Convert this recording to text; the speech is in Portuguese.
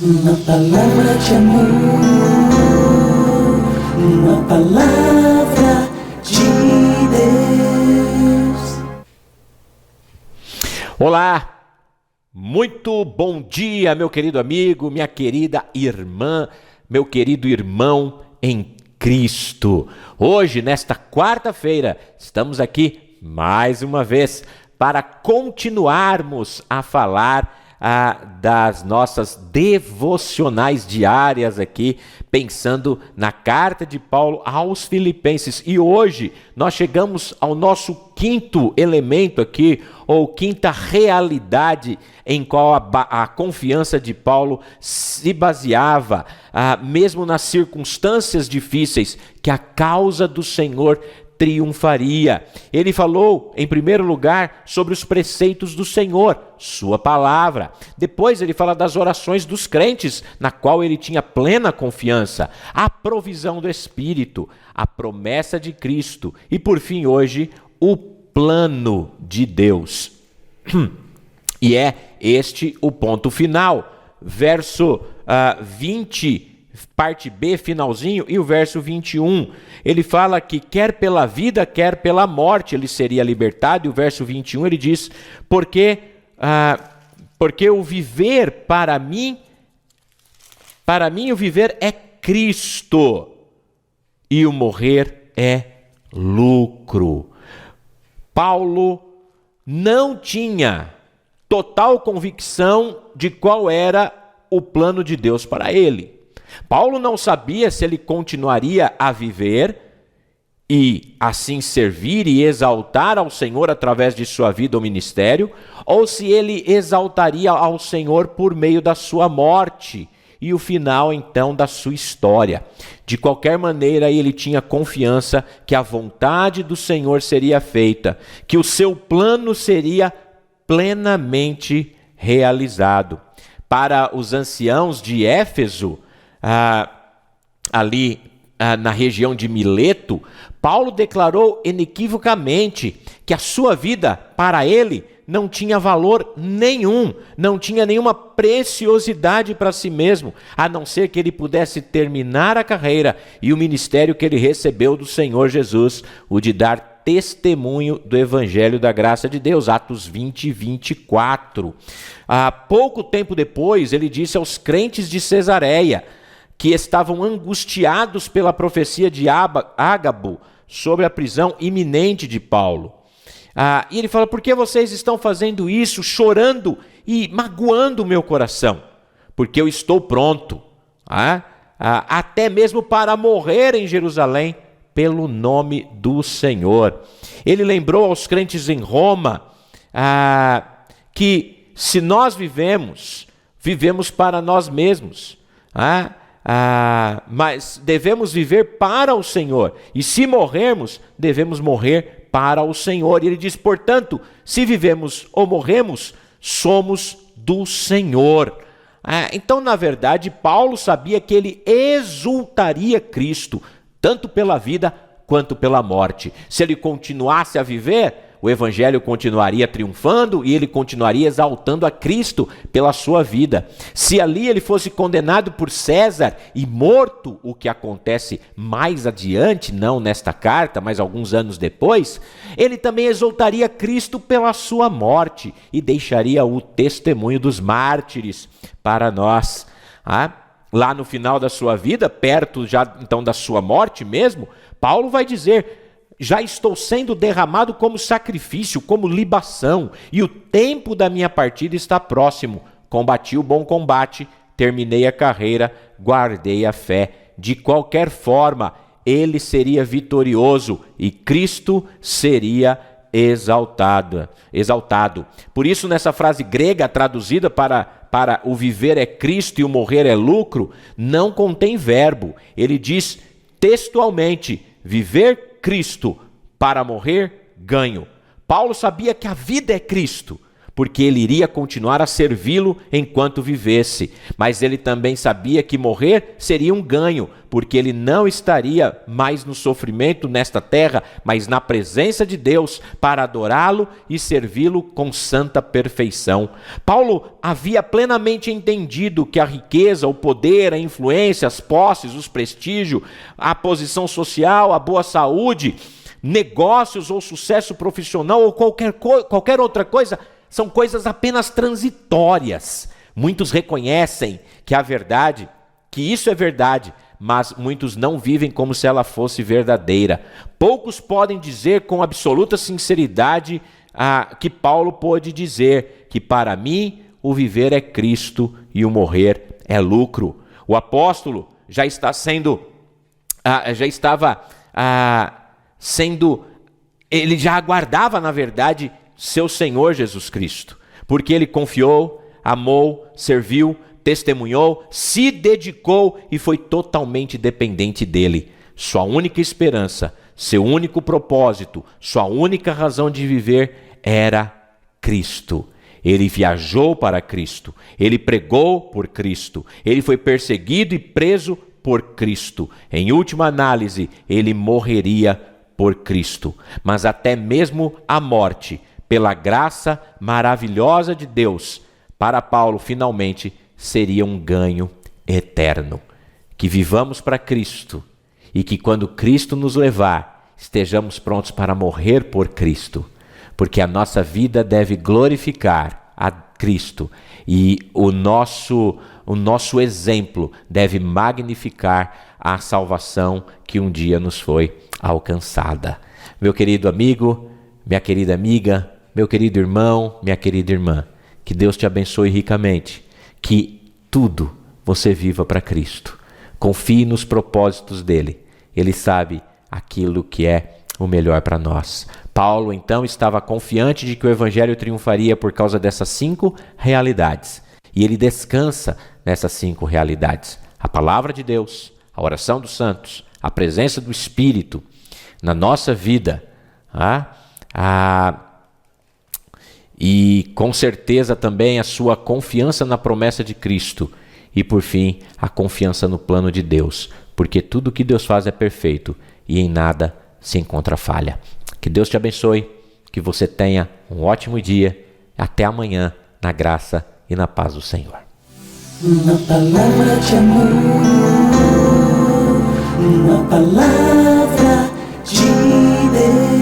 Uma palavra de amor, uma palavra de Deus. Olá, muito bom dia, meu querido amigo, minha querida irmã, meu querido irmão em Cristo. Hoje, nesta quarta-feira, estamos aqui mais uma vez para continuarmos a falar das nossas devocionais diárias aqui, pensando na carta de Paulo aos Filipenses. E hoje nós chegamos ao nosso quinto elemento aqui, ou quinta realidade em qual a confiança de Paulo se baseava, mesmo nas circunstâncias difíceis, que a causa do Senhor triunfaria. Ele falou, em primeiro lugar, sobre os preceitos do Senhor, sua palavra. Depois ele fala das orações dos crentes, na qual ele tinha plena confiança, a provisão do Espírito, a promessa de Cristo e, por fim, hoje, o plano de Deus. E é este o ponto final. Verso 20, parte B, finalzinho, e o verso 21, ele fala que quer pela vida, quer pela morte ele seria libertado, e o verso 21 ele diz, porque o viver para mim o viver é Cristo, e o morrer é lucro. Paulo não tinha total convicção de qual era o plano de Deus para ele. Paulo não sabia se ele continuaria a viver e assim servir e exaltar ao Senhor através de sua vida ou ministério, ou se ele exaltaria ao Senhor por meio da sua morte e o final então da sua história. De qualquer maneira, ele tinha confiança que a vontade do Senhor seria feita, que o seu plano seria plenamente realizado. Para os anciãos de Éfeso, na região de Mileto, Paulo declarou inequivocamente que a sua vida, para ele, não tinha valor nenhum, não tinha nenhuma preciosidade para si mesmo, a não ser que ele pudesse terminar a carreira e o ministério que ele recebeu do Senhor Jesus, o de dar testemunho do Evangelho da graça de Deus, Atos 20 e 24. Pouco tempo depois, ele disse aos crentes de Cesareia, que estavam angustiados pela profecia de Ágabo sobre a prisão iminente de Paulo. E ele fala, por que vocês estão fazendo isso, chorando e magoando o meu coração? Porque eu estou pronto, até mesmo para morrer em Jerusalém, pelo nome do Senhor. Ele lembrou aos crentes em Roma que se nós vivemos para nós mesmos, mas devemos viver para o Senhor, e se morrermos, devemos morrer para o Senhor. E ele diz, portanto, se vivemos ou morremos, somos do Senhor. Então, na verdade, Paulo sabia que ele exultaria Cristo, tanto pela vida quanto pela morte. Se ele continuasse a viver, o Evangelho continuaria triunfando e ele continuaria exaltando a Cristo pela sua vida. Se ali ele fosse condenado por César e morto, o que acontece mais adiante, não nesta carta, mas alguns anos depois, ele também exaltaria Cristo pela sua morte e deixaria o testemunho dos mártires para nós. Lá no final da sua vida, perto já então da sua morte mesmo, Paulo vai dizer, já estou sendo derramado como sacrifício, como libação, e o tempo da minha partida está próximo. Combati o bom combate, terminei a carreira, guardei a fé. De qualquer forma, ele seria vitorioso e Cristo seria exaltado. Por isso, nessa frase grega traduzida para o viver é Cristo e o morrer é lucro, não contém verbo. Ele diz textualmente, viver Cristo, para morrer, ganho. Paulo sabia que a vida é Cristo, porque ele iria continuar a servi-lo enquanto vivesse. Mas ele também sabia que morrer seria um ganho, porque ele não estaria mais no sofrimento nesta terra, mas na presença de Deus, para adorá-lo e servi-lo com santa perfeição. Paulo havia plenamente entendido que a riqueza, o poder, a influência, as posses, os prestígios, a posição social, a boa saúde, negócios ou sucesso profissional ou qualquer outra coisa são coisas apenas transitórias. Muitos reconhecem que isso é verdade, mas muitos não vivem como se ela fosse verdadeira. Poucos podem dizer com absoluta sinceridade que Paulo pôde dizer que para mim o viver é Cristo e o morrer é lucro. O apóstolo ele já aguardava, na verdade, seu Senhor Jesus Cristo, porque ele confiou, amou, serviu, testemunhou, se dedicou e foi totalmente dependente dele. Sua única esperança, seu único propósito, sua única razão de viver era Cristo. Ele viajou para Cristo, ele pregou por Cristo, ele foi perseguido e preso por Cristo. Em última análise, ele morreria por Cristo. Mas até mesmo a morte, pela graça maravilhosa de Deus, para Paulo, finalmente, seria um ganho eterno. Que vivamos para Cristo e que quando Cristo nos levar, estejamos prontos para morrer por Cristo, porque a nossa vida deve glorificar a Cristo e o nosso exemplo deve magnificar a salvação que um dia nos foi alcançada. Meu querido amigo, minha querida amiga, meu querido irmão, minha querida irmã, que Deus te abençoe ricamente, que tudo você viva para Cristo. Confie nos propósitos dele. Ele sabe aquilo que é o melhor para nós. Paulo, então, estava confiante de que o evangelho triunfaria por causa dessas 5 realidades. E ele descansa nessas 5 realidades. A palavra de Deus, a oração dos santos, a presença do Espírito na nossa vida, e com certeza também a sua confiança na promessa de Cristo e, por fim, a confiança no plano de Deus, porque tudo que Deus faz é perfeito e em nada se encontra falha. Que Deus te abençoe, que você tenha um ótimo dia. Até amanhã, na graça e na paz do Senhor. Uma palavra de amor, uma palavra de Deus.